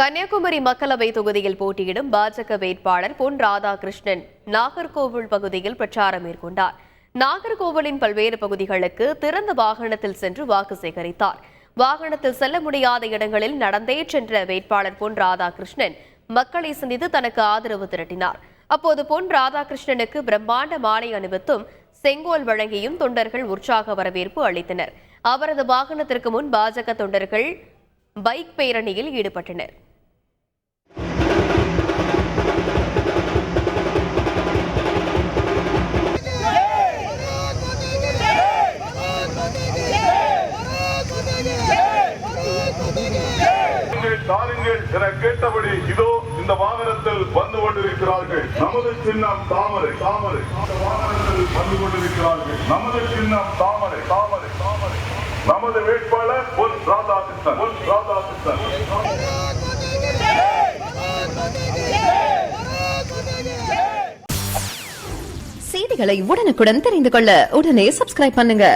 கன்னியாகுமரி மக்களவை தொகுதியில் போட்டியிடும் பாஜக வேட்பாளர் பொன் ராதாகிருஷ்ணன் நாகர்கோவில் பகுதியில் பிரச்சாரம் மேற்கொண்டார். நாகர்கோவிலின் பல்வேறு பகுதிகளுக்கு திறந்த வாகனத்தில் சென்று வாக்கு சேகரித்தார். வாகனத்தில் செல்ல முடியாத இடங்களில் நடந்தே சென்ற வேட்பாளர் பொன் ராதாகிருஷ்ணன் மக்களை சந்தித்து தனக்கு ஆதரவு திரட்டினார். அப்போது பொன் ராதாகிருஷ்ணனுக்கு பிரம்மாண்ட மாலை அணிவித்தும் செங்கோல் வழங்கியும் தொண்டர்கள் உற்சாக வரவேற்பு அளித்தனர். அவரது வாகனத்திற்கு முன் பாஜக தொண்டர்கள் பைக் பேரணியில் ஈடுபட்டனர். என கேட்டபடி இதோ இந்த வாகனத்தில் வந்து கொண்டிருக்கிறார்கள். நமது சின்னம் தாமரை தாமரை. வாகனத்தில் வந்து கொண்டிருக்கிறார்கள். நமது சின்னம் தாமரை தாமரை தாமரை. நமது வேட்பாளர் பொன் ராதாகிருஷ்ணன் பொன் ராதாகிருஷ்ணன். செய்திகளை உடனுக்குடன் தெரிந்து கொள்ள உடனே சப்ஸ்கிரைப் பண்ணுங்க.